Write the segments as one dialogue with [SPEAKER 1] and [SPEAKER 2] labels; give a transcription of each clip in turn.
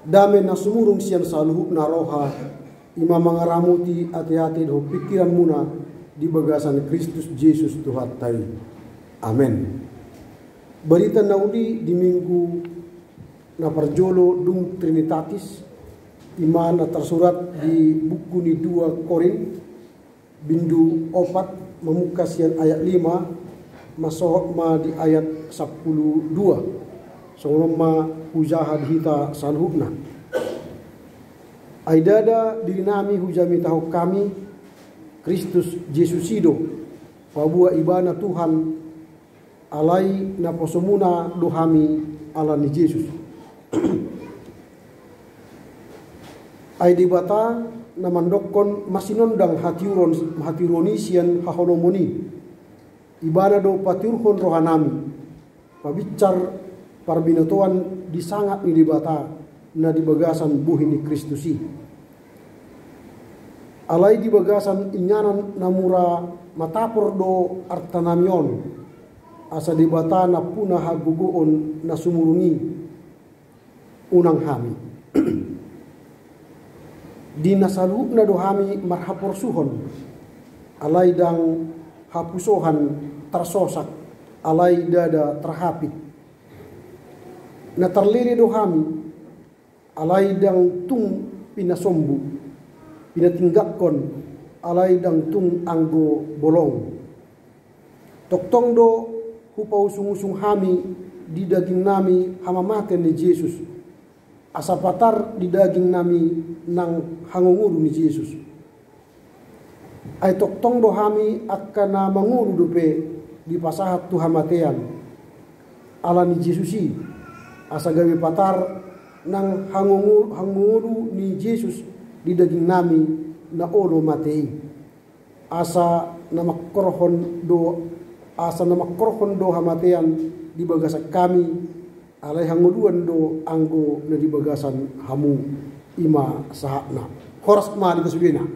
[SPEAKER 1] Dame na sumurung siyan sa luhub na roha, imamangaramuti hati-hati do pikiran muna di bagasan Kristus Jesus Tuhan tayo. Amen. Berita na uli di minggu na parjolo dung Trinitatis, iman na tersurat di buku ni 2 Korin, bindu 4, memuka siyan ayat 5, masuk ma di ayat 12. Songroma hujaha dihita salhubna. Aidada diri nami hujami tahu kami Kristus Jesusido pabua ibana Tuhan alai na posomuna dohami ala ni Yesus. Ai dibata na mandokon masinondang hatironisian haholomoni ibana do paturhon rohanami pabicar parbinotoan disangat ni dibata na di bagasan buhi ni Kristusi. Alai di bagasan inyanan namura matapor do artanamion asa dibata na punah hagugoon na sumurungi unang hami. Di nasalub na do hami marhapor suhon alai dang hapusohan tersosak alai dada terhapit. Na terliri do hami alai dang tung pinasombu pinatinggakon alai dang tung anggo bolong toktong do hupa usung-usung hami di daging nami hamamaten ni Yesus asapatar di daging nami nang hangunguru ni Yesus ay toktong do hami akan na manguru dope di pasahat tu hamatean ala ni Yesusi asa gawe patar nang hangunguru ni Yesus di daging nami na olo matei asa namakkorhon do hamatean di bagasan kami alai hanguluan do anggo na di bagasan hamu ima sahakna horas ma di kasudina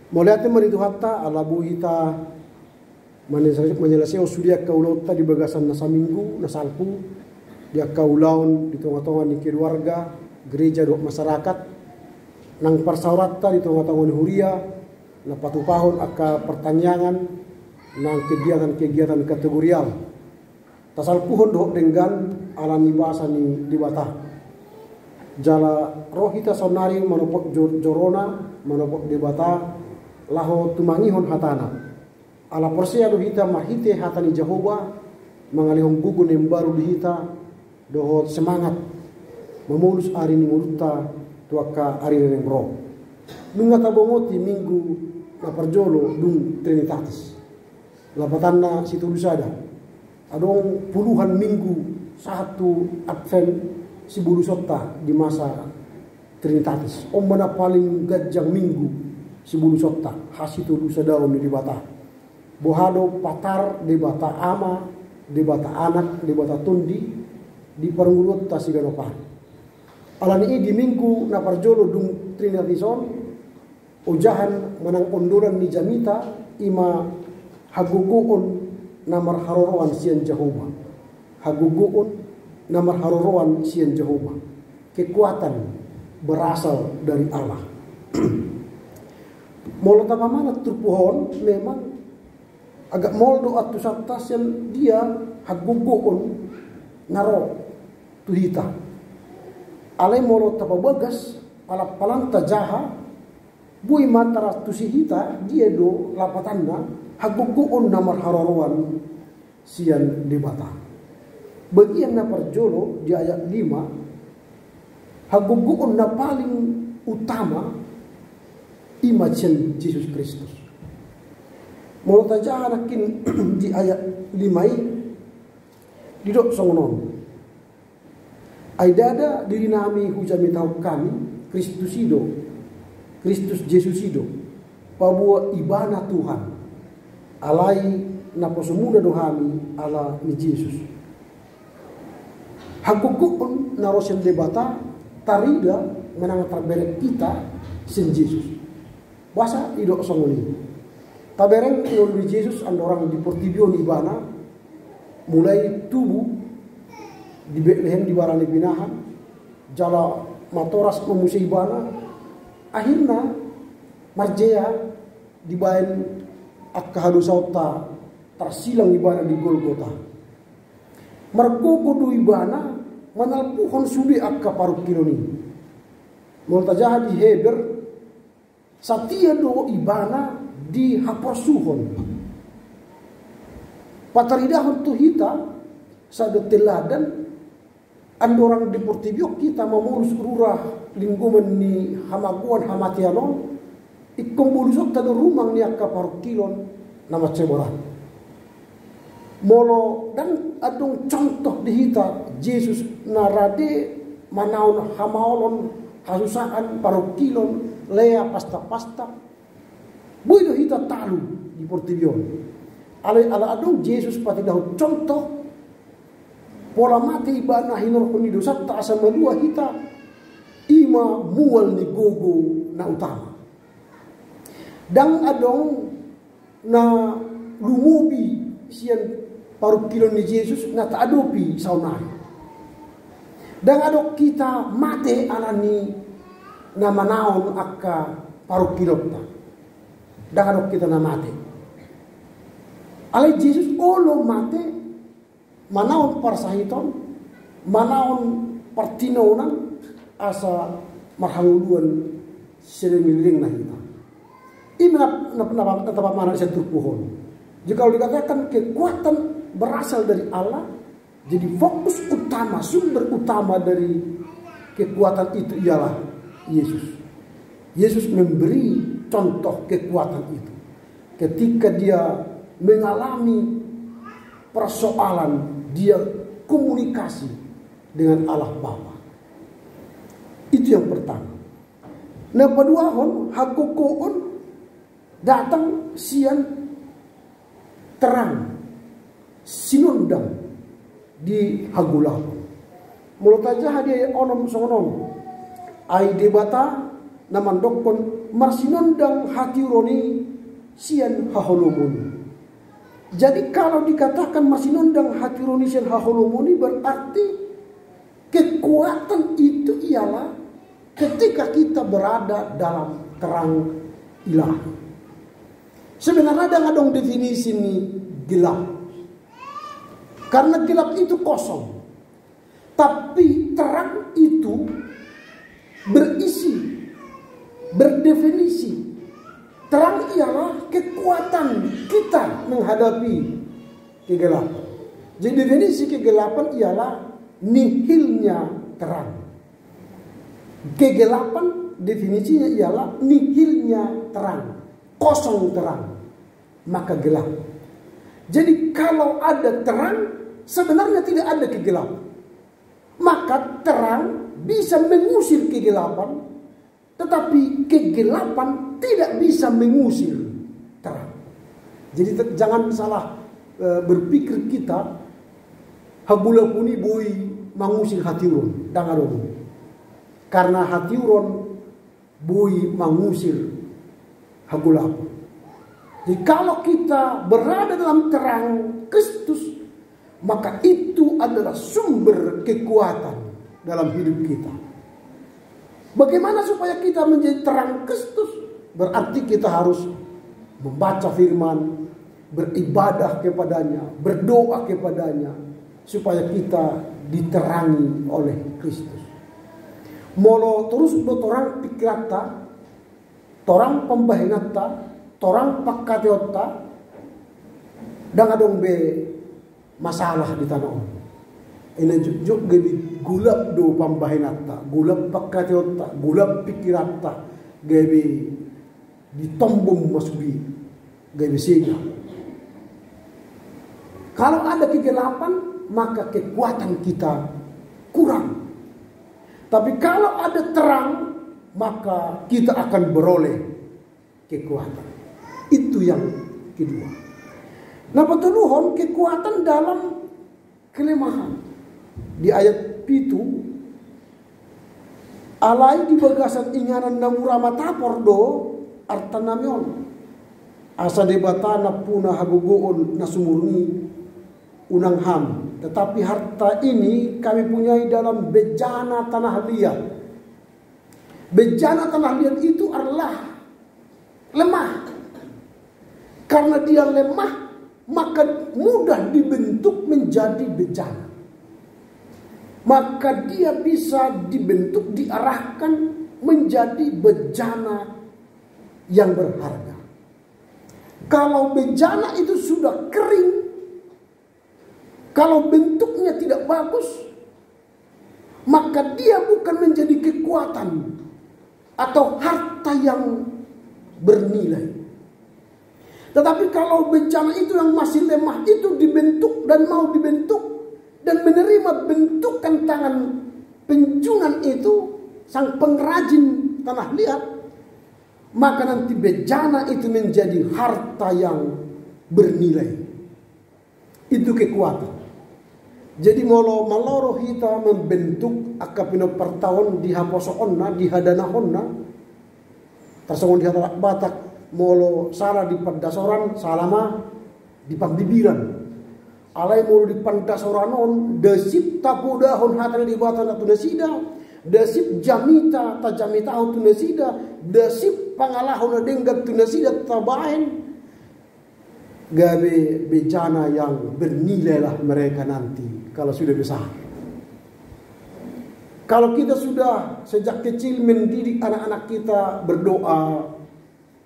[SPEAKER 1] moliate maritu hatta ala buhita menjelaskan sudia kaulauta di bagasan nasa minggu nasalpu dia kaulaun di tengah-tengah ni keluarga gereja do masyarakat nang parsaurata di tengah-tengah ni huria na patupahon aka pertanyaan nang kegiatan-kegiatan kategorial tasalpuhon do dengan alami bahasa ni dibata jala rohita sonari manopok jorona manopok dibata laho tumangihon hatana ala porsia do hita mahite hatani Jehovah mangalihong gugun yang baru dihita dohot semangat memulus ari ni muluta tuaka ari yang roh nunga tabongoti minggu na parjolo dung Trinitatis lapatanna situ lusada adong puluhan minggu satu Advent si bulu sotta di masa Trinitatis mana paling gajang minggu si bulu sotta hasitu lusada ni dibata bohado patar debata ama debata anak debata tundi di parungurut tasiganopan alani di minggu na parjolo dung Trinatison ujahan menang ondoran ni jamita ima haguguon namar haroroan sian Jehovah haguguon namar haroroan sian Jehovah kekuatan berasal dari Allah molo tamamana turpuhon memang agak moldo atu sabtas yang dia haguguon naro tuhita alai molo tapabagas palanta jaha bui matara tusihita dia do lapatanna haguguon namar hararuan sian dibata bagian na parjolo di ayat 5 haguguon na paling utama imajen Yesus Kristus molo tajaha nakin di ayat 5 didok songonon aidada diri nami hujami tahu kami Kristus Jesusido pabua ibana Tuhan alai naposomuna dohami ala ni Yesus Hakukukun narosen debata tarida menang terberek kita sin Yesus. Bahasa idok songoli. Tabereng ngolui Yesus andorang di Portibion ibana mulai tubuh di Bethlehem di barang binahan jala matoras memusi ibana akhirnya marjea dibain akka hadusauta tersilang ibana di Golgota. Mergo kudu ibana manalpuhon sudi akka paruk kiloni. Multa jaha di Heber satia do ibana di haporsuhon. Pataridahon tu hita sado teladan andorang di Portibio kita memurus rurah lingkungan ni hamaguan hamatianon ikkombulusok tado rumang ni akka paruk kilon nama ceboran. Molo dan adung contoh dihita Yesus narade manaon hamaolon hasusaan parukilon lea pasta-pasta buido hita talu di Portibion ala adung Yesus pati dahu contoh pola mati ibana hinor kuni dosa ta asama dua hita ima mual ni gogo na utama dan adong na lumubi sian parukilon ni Yesus na taadopi saunai. Dan adok kita mate alani na manaon akka parukilon ta. Dan adok kita na mate. Alai Yesus olo mate manaon parsahiton, manaon partinonan asa marhanguluan seremiling na hita. Ima na tapak mana sa turpuhon. Jika dikatakan kekuatan berasal dari Allah, jadi fokus utama, sumber utama dari kekuatan itu ialah Yesus. Yesus memberi contoh kekuatan itu. Ketika dia mengalami persoalan, dia komunikasi dengan Allah Bapa. Itu yang pertama. Nah, kedua hakukoon datang sian terang sinundang di hagulapon. Mulut aja hadia onom songonom. Ai debata naman dokon marsinundang hati roni sian haholomoni. Jadi kalau dikatakan marsinundang hati roni sian haholomoni berarti kekuatan itu ialah ketika kita berada dalam terang ilahi. Sebenarnya ada dong definisi ini gelap. Karena gelap itu kosong. Tapi terang itu berisi, berdefinisi. Terang ialah kekuatan kita menghadapi kegelapan. Jadi definisi kegelapan ialah nihilnya terang. Kegelapan definisinya ialah nihilnya terang. Kosong terang, maka gelap. Jadi kalau ada terang, sebenarnya tidak ada kegelapan. Maka terang bisa mengusir kegelapan, tetapi kegelapan tidak bisa mengusir terang. Jadi jangan salah berpikir kita, habula puni boy mengusir hatiuron, dangaron. Karena hatiuron boy mengusir hagulapon. Jadi kalau kita berada dalam terang Kristus, maka itu adalah sumber kekuatan dalam hidup kita. Bagaimana supaya kita menjadi terang Kristus? Berarti kita harus membaca firman, beribadah kepadanya, berdoa kepadanya, supaya kita diterangi oleh Kristus. Molo terus orang pikirata, torang pembahinata, torang pakkateota, dan adong be masalah di tanah. Ini juk gebi gulap do pembahinata, gulap pakkateota, gulap pikirata, gebi ditombong masubi, gebi sega. Kalau ada kegelapan, maka kekuatan kita kurang. Tapi kalau ada terang, maka kita akan beroleh kekuatan. Itu yang kedua. Nah, petuluhon kekuatan dalam kelemahan. di ayat itu, alai di bagasan inganan namura matapor do artanamion asa debatana puna hagogoon nasumurni unang ham. Tetapi harta ini kami punyai dalam bejana tanah liat. Bejana tanah liat itu adalah lemah. Karena dia lemah, maka mudah dibentuk menjadi bejana. Maka dia bisa dibentuk, diarahkan menjadi bejana yang berharga. Kalau bejana itu sudah kering, kalau bentuknya tidak bagus, maka dia bukan menjadi kekuatan atau harta yang bernilai. Tetapi kalau bencana itu yang masih lemah itu dibentuk dan mau dibentuk dan menerima bentukan tangan penjunan itu, sang pengrajin tanah liat, maka nanti bejana itu menjadi harta yang bernilai. Itu kekuatan. Jadi molo maloro hita membentuk akapino pertahun di haposo onna, di hadana onna, tersongon di hatarak batak, molo salah di pandasoran, salama di pambibiran. Alai molo di pandasoran on, desip tapudahon hatana di batan atau nasida, desip jamita tajamita atau nasida, desip pangalahon denggat tu nasida tabain. Gabe bejana yang bernilai lah mereka nanti kalau sudah besar. Kalau kita sudah sejak kecil mendidik anak-anak kita berdoa,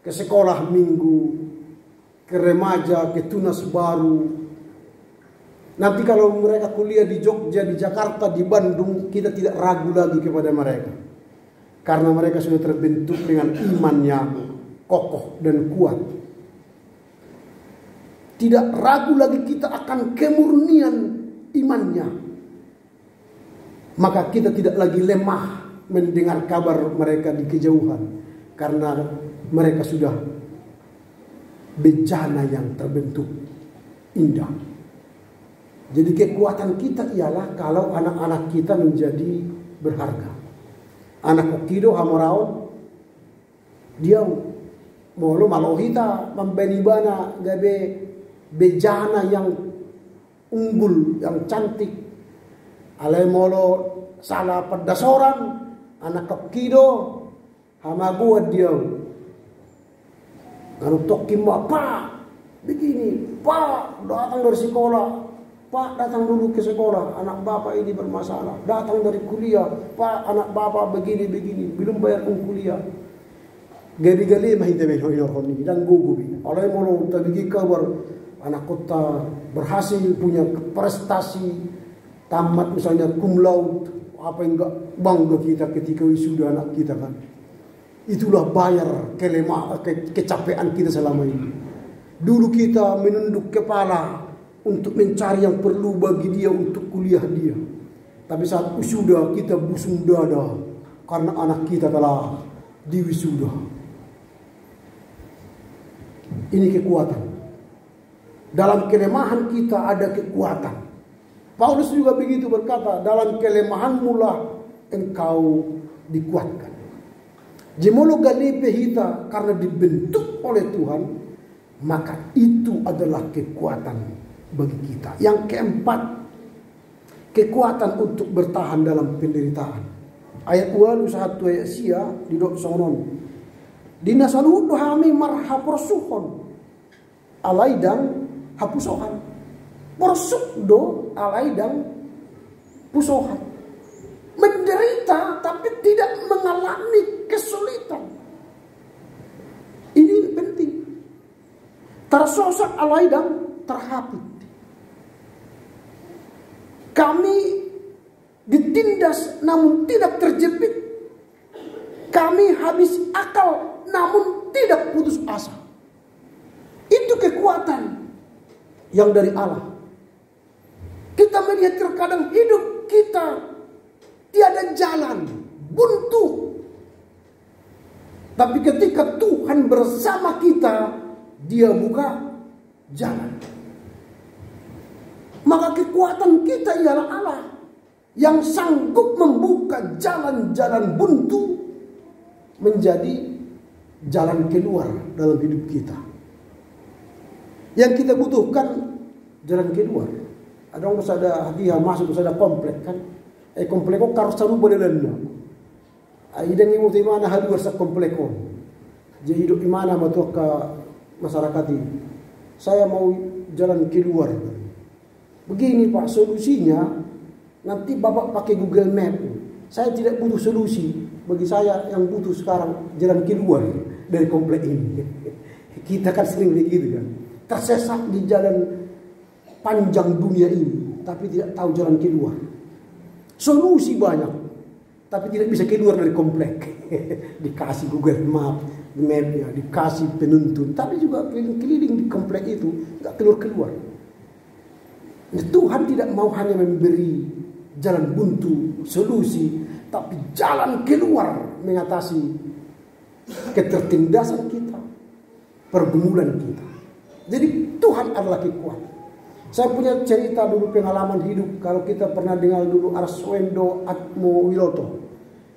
[SPEAKER 1] ke sekolah minggu, ke remaja, ke tunas baru. Nanti kalau mereka kuliah di Jogja, di Jakarta, di Bandung, kita tidak ragu lagi kepada mereka. Karena mereka sudah terbentuk dengan iman yang kokoh dan kuat. Tidak ragu lagi kita akan kemurnian imannya. Maka kita tidak lagi lemah mendengar kabar mereka di kejauhan. Karena mereka sudah bejana yang terbentuk indah. Jadi kekuatan kita ialah kalau anak-anak kita menjadi berharga. Anak kokido hamaraon, dia molo malohita membenibana gabe bejana yang unggul, yang cantik. Alai molo salah pedasoran, anak kokido hamaguat dia. Kalau tokim apa begini, Pak datang dari sekolah, Pak datang dulu ke sekolah, anak bapak ini bermasalah. Datang dari kuliah, Pak anak bapak begini, belum bayar kuliah. Gabi-gali mahinte menhoyorhoni dan gugubi. Alai molo tabigi kabar anak kota berhasil punya prestasi, tamat misalnya cum laude, apa yang enggak bangga kita ketika wisuda anak kita kan. Itulah bayar kecapean kita selama ini. Dulu kita menunduk kepala untuk mencari yang perlu bagi dia untuk kuliah dia. Tapi saat wisuda kita busung dada karena anak kita telah diwisuda. Ini kekuatan. Dalam kelemahan kita ada kekuatan. Paulus juga begitu berkata, dalam kelemahanmu lah engkau dikuatkan. Jemolo galipe hita karena dibentuk oleh Tuhan, maka itu adalah kekuatan bagi kita. Yang keempat, kekuatan untuk bertahan dalam penderitaan. Ayat 1 ayat sia di dok sonon. Dinasalu dohami marha porsuhon. Alaidang hapusohan. Porsuk do alaidang pusohan. Menderita tapi tidak mengalami kesulitan. Ini penting. Tersosak alaidang terhapit. Kami ditindas namun tidak terjepit. Kami habis akal namun tidak putus asa. Itu kekuatan yang dari Allah. Kita melihat terkadang hidup kita tiada jalan, buntu. Tapi ketika Tuhan bersama kita, Dia buka jalan. Maka kekuatan kita ialah Allah. yang sanggup membuka jalan-jalan buntu menjadi jalan keluar dalam hidup kita. Yang kita butuhkan jalan keluar. Ada orang ada hadiah masuk ada komplek kan? Komplek kok harus saru bedelana. Idang imu ti mana haluar sa komplek ko. Jadi hidup di mana matu ke masyarakat ini. Saya mau jalan keluar. Begini Pak, solusinya nanti Bapak pakai Google Map. Saya tidak butuh solusi. Bagi saya yang butuh sekarang jalan keluar dari komplek ini. Kita kan sering begitu kan. Tersesat di jalan panjang dunia ini, tapi tidak tahu jalan keluar. Solusi banyak, tapi tidak bisa keluar dari komplek. Dikasih Google Map, mapnya, dikasih penuntun, tapi juga keliling di komplek itu nggak keluar. Tuhan tidak mau hanya memberi jalan buntu, solusi, tapi jalan keluar mengatasi ketertindasan kita, pergumulan kita. Jadi Tuhan adalah kekuatan. Saya punya cerita dulu pengalaman hidup. Kalau kita pernah dengar dulu Arswendo Atmowiloto,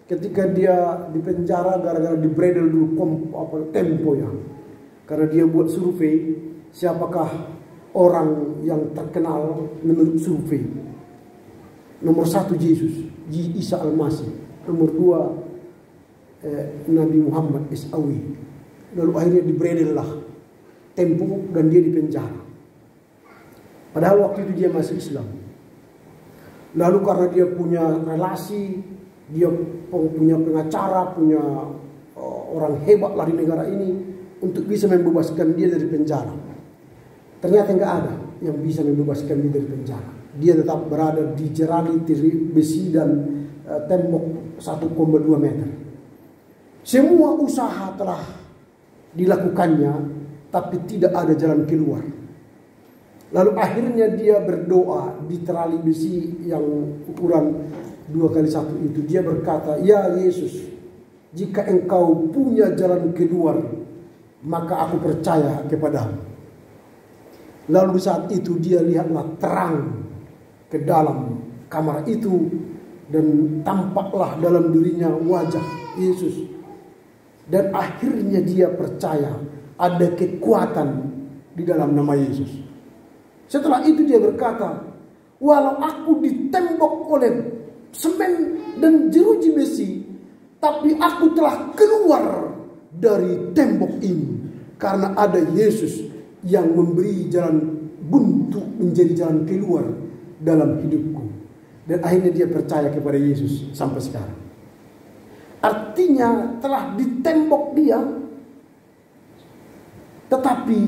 [SPEAKER 1] ketika dia di penjara gara-gara dibredel dulu Tempo ya, karena dia buat survei siapakah orang yang terkenal menurut survei. Nomor 1 Yesus, Isa Al-Masih. Nomor 2 Nabi Muhammad SAW. Lalu akhirnya dibredel lah Tempo dan dia di penjara. Padahal waktu itu dia masih Islam. Lalu karena dia punya relasi, dia punya pengacara, punya orang hebat lah di negara ini untuk bisa membebaskan dia dari penjara. Ternyata enggak ada yang bisa membebaskan dia dari penjara. Dia tetap berada di jerami besi dan tembok 1,2 meter. Semua usaha telah dilakukannya, tapi tidak ada jalan keluar. Lalu akhirnya dia berdoa di terali besi yang ukuran 2x1 itu. Dia berkata, "Ya Yesus, jika engkau punya jalan keluar, maka aku percaya kepadamu." Lalu saat itu dia lihatlah terang ke dalam kamar itu dan tampaklah dalam dirinya wajah Yesus. Dan akhirnya dia percaya ada kekuatan di dalam nama Yesus. Setelah itu dia berkata, "Walau aku ditembok oleh semen dan jeruji besi, tapi aku telah keluar dari tembok ini karena ada Yesus yang memberi jalan buntu menjadi jalan keluar dalam hidupku." Dan akhirnya dia percaya kepada Yesus sampai sekarang. Artinya telah ditembok dia, tetapi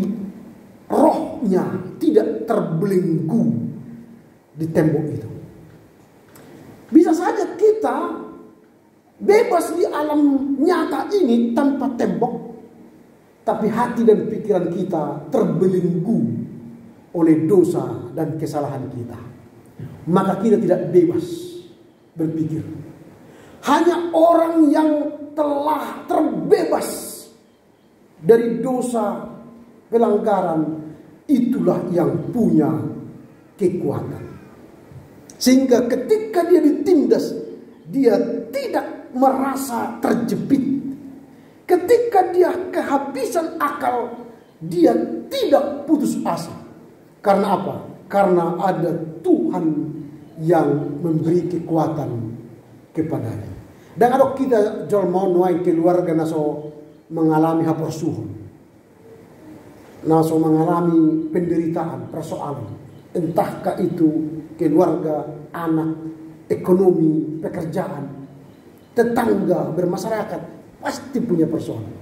[SPEAKER 1] rohnya tidak terbelenggu di tembok itu. Bisa saja kita bebas di alam nyata ini tanpa tembok, tapi hati dan pikiran kita terbelenggu oleh dosa dan kesalahan kita. Maka kita tidak bebas berpikir. Hanya orang yang telah terbebas dari dosa pelanggaran, itulah yang punya kekuatan. Sehingga ketika dia ditindas, dia tidak merasa terjepit. Ketika dia kehabisan akal, dia tidak putus asa. Karena apa? Karena ada Tuhan yang memberi kekuatan kepadanya. Dan kalau kita jolmo nuai keluarga naso mengalami hapersuhun, naso mengalami penderitaan, persoalan, entahkah itu keluarga, anak, ekonomi, pekerjaan, tetangga, bermasyarakat, pasti punya persoalan.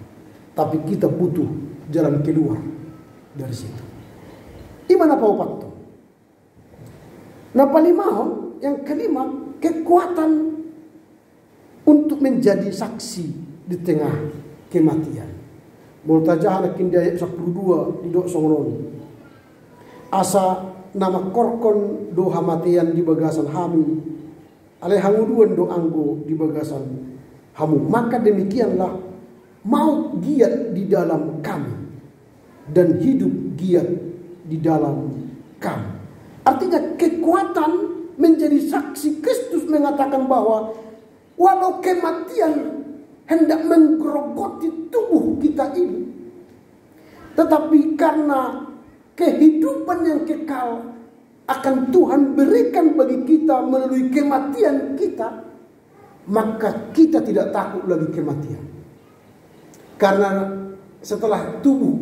[SPEAKER 1] Tapi kita butuh jalan keluar dari situ. Gimana Pak Upakto? Nah, palimahon yang kelima, kekuatan untuk menjadi saksi di tengah kematian. Multajahan kindia 12 di dok songroni. Asa nama korkon do hamatian di bagasan hami, ale hanguduan do anggo di bagasan hamu. Maka demikianlah maut giat di dalam kami dan hidup giat di dalam kami. Artinya kekuatan menjadi saksi Kristus Yesus mengatakan bahwa walau kematian hendak menggerogoti tubuh kita ini, tetapi karena kehidupan yang kekal akan Tuhan berikan bagi kita melalui kematian kita, maka kita tidak takut lagi kematian. Karena setelah tubuh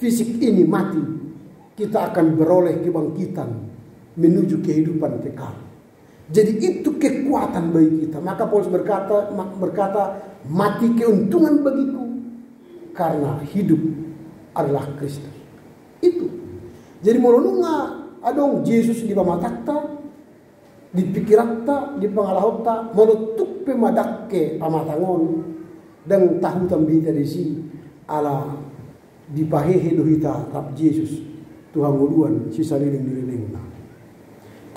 [SPEAKER 1] fisik ini mati, kita akan beroleh kebangkitan menuju kehidupan kekal. Jadi itu kekuatan bagi kita. Maka Paulus berkata, mati keuntungan bagiku karena hidup adalah Kristus. Itu. Jadi molonunga adong Yesus di pamatakta, di pikirakta, di pangalahotta, menutup pemadakke pamatangon dan tahu tambita desi ala di pahehe dohita rap Yesus Tuhan nguluan sisa liling.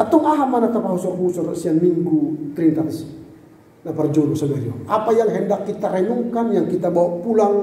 [SPEAKER 1] Atong aha mana tapahusor-husor siang minggu 30 na parjono saudara. Apa yang hendak kita renungkan, yang kita bawa pulang